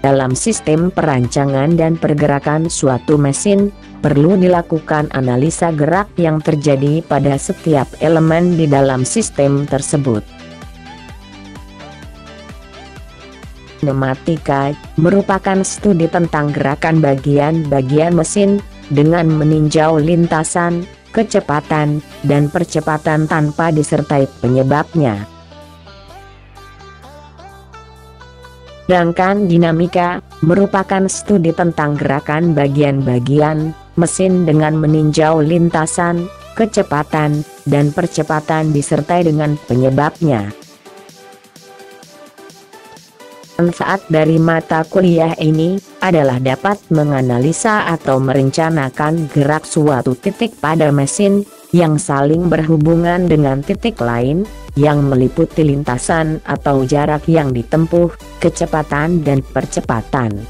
Dalam sistem perancangan dan pergerakan suatu mesin, perlu dilakukan analisa gerak yang terjadi pada setiap elemen di dalam sistem tersebut. Kinematika merupakan studi tentang gerakan bagian-bagian mesin, dengan meninjau lintasan, kecepatan, dan percepatan tanpa disertai penyebabnya. Sedangkan dinamika merupakan studi tentang gerakan bagian-bagian mesin dengan meninjau lintasan, kecepatan, dan percepatan disertai dengan penyebabnya. Manfaat dari mata kuliah ini adalah dapat menganalisa atau merencanakan gerak suatu titik pada mesin yang saling berhubungan dengan titik lain, yang meliputi lintasan atau jarak yang ditempuh, kecepatan dan percepatan.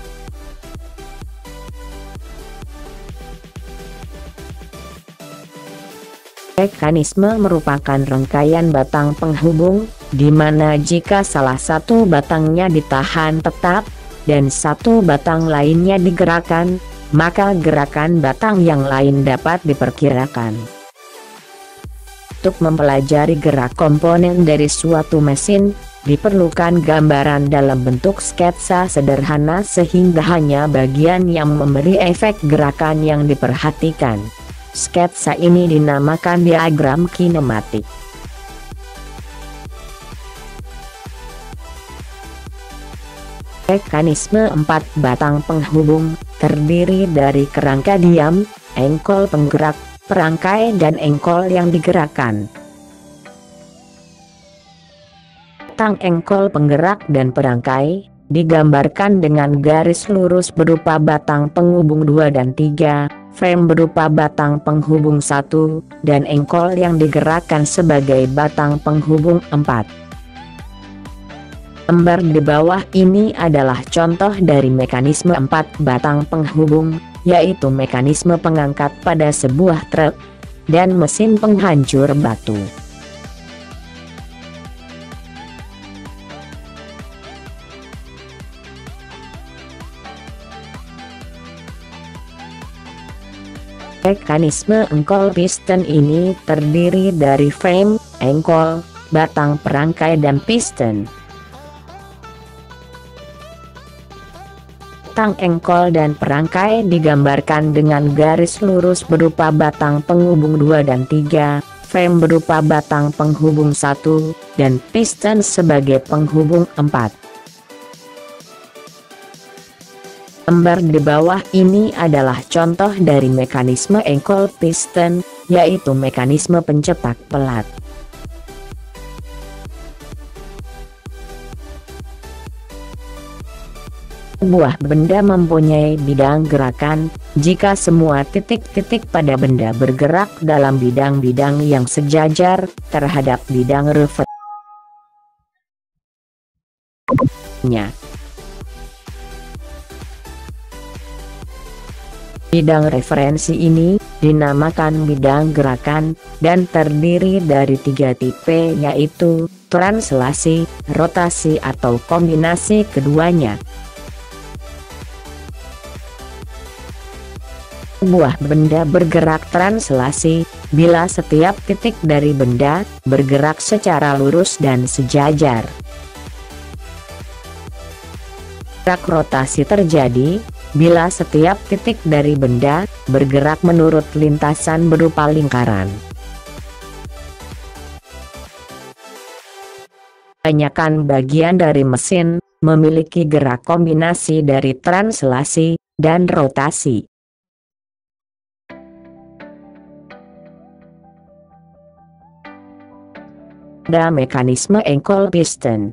Mekanisme merupakan rangkaian batang penghubung, di mana jika salah satu batangnya ditahan tetap, dan satu batang lainnya digerakkan, maka gerakan batang yang lain dapat diperkirakan. Untuk mempelajari gerak komponen dari suatu mesin, diperlukan gambaran dalam bentuk sketsa sederhana sehingga hanya bagian yang memberi efek gerakan yang diperhatikan. Sketsa ini dinamakan diagram kinematik. Mekanisme 4 batang penghubung, terdiri dari kerangka diam, engkol penggerak, perangkai dan engkol yang digerakkan. Batang engkol penggerak dan perangkai digambarkan dengan garis lurus berupa batang penghubung 2 dan 3, frame berupa batang penghubung 1, dan engkol yang digerakkan sebagai batang penghubung 4. Gambar di bawah ini adalah contoh dari mekanisme 4 batang penghubung, yaitu mekanisme pengangkat pada sebuah truk, dan mesin penghancur batu. Mekanisme engkol piston ini terdiri dari frame, engkol, batang perangkai dan piston. Batang engkol dan perangkai digambarkan dengan garis lurus berupa batang penghubung 2 dan 3, frame berupa batang penghubung 1, dan piston sebagai penghubung 4. Gambar di bawah ini adalah contoh dari mekanisme engkol piston, yaitu mekanisme pencetak pelat. Sebuah benda mempunyai bidang gerakan, jika semua titik-titik pada benda bergerak dalam bidang-bidang yang sejajar terhadap bidang referensinya. Bidang referensi ini dinamakan bidang gerakan, dan terdiri dari 3 tipe, yaitu translasi, rotasi atau kombinasi keduanya. Sebuah benda bergerak translasi bila setiap titik dari benda bergerak secara lurus dan sejajar. Gerak rotasi terjadi bila setiap titik dari benda bergerak menurut lintasan berupa lingkaran. Kebanyakan bagian dari mesin memiliki gerak kombinasi dari translasi dan rotasi. Pada mekanisme engkol piston,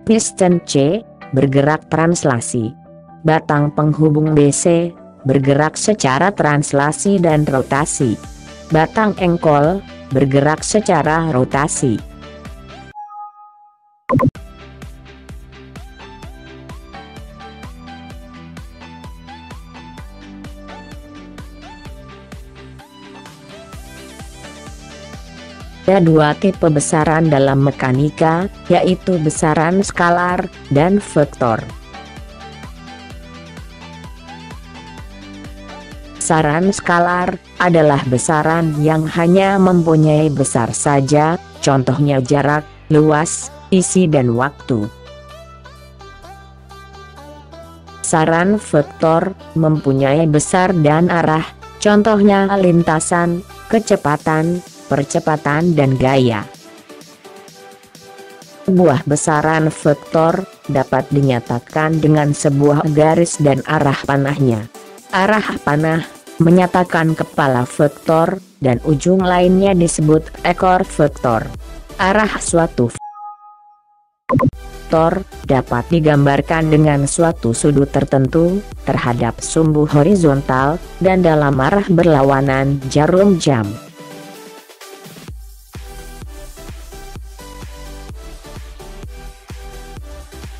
piston C bergerak translasi, batang penghubung BC bergerak secara translasi dan rotasi, batang engkol bergerak secara rotasi. Ada 2 tipe besaran dalam mekanika, yaitu besaran skalar dan vektor. Besaran skalar adalah besaran yang hanya mempunyai besar saja, contohnya jarak, luas, isi dan waktu. Besaran vektor mempunyai besar dan arah, contohnya lintasan, kecepatan, percepatan dan gaya. Sebuah besaran vektor dapat dinyatakan dengan sebuah garis dan arah panahnya. Arah panah menyatakan kepala vektor dan ujung lainnya disebut ekor vektor. Arah suatu vektor dapat digambarkan dengan suatu sudut tertentu terhadap sumbu horizontal dan dalam arah berlawanan jarum jam.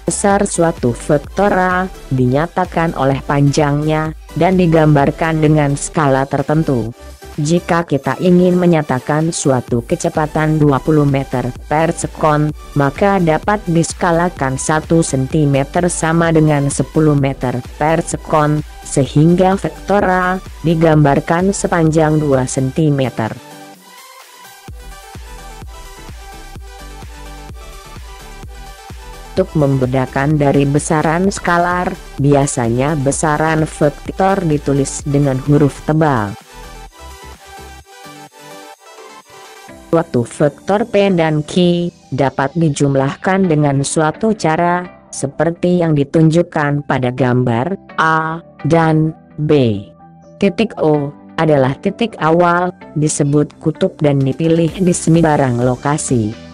Besar suatu vektor A dinyatakan oleh panjangnya dan digambarkan dengan skala tertentu. Jika kita ingin menyatakan suatu kecepatan 20 meter per sekon, maka dapat diskalakan 1 cm sama dengan 10 meter per sekon, sehingga vektor A digambarkan sepanjang 2 cm. Untuk membedakan dari besaran skalar, biasanya besaran vektor ditulis dengan huruf tebal. Suatu vektor P dan Q dapat dijumlahkan dengan suatu cara, seperti yang ditunjukkan pada gambar A dan B. Titik O adalah titik awal, disebut kutub dan dipilih di sembarang lokasi.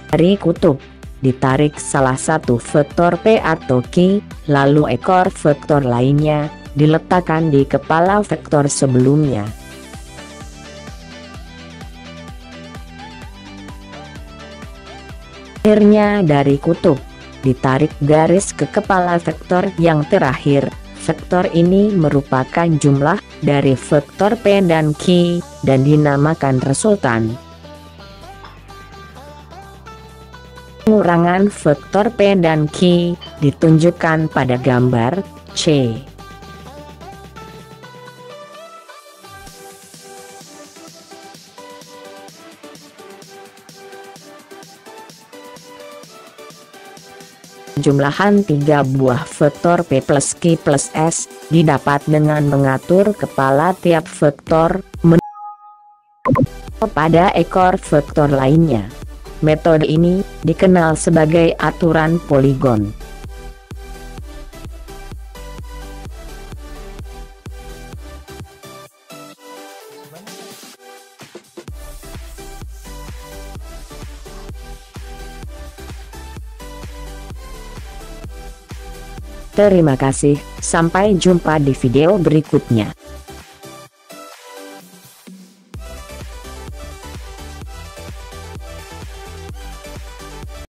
Dari kutub, ditarik salah satu vektor P atau Q, lalu ekor vektor lainnya diletakkan di kepala vektor sebelumnya. Akhirnya dari kutub, ditarik garis ke kepala vektor yang terakhir. Vektor ini merupakan jumlah dari vektor P dan Q, dan dinamakan resultan. Pengurangan vektor P dan Q ditunjukkan pada gambar C. Jumlahan 3 buah vektor P plus Q plus S didapat dengan mengatur kepala tiap vektor pada ekor vektor lainnya. Metode ini dikenal sebagai aturan poligon. Terima kasih, sampai jumpa di video berikutnya.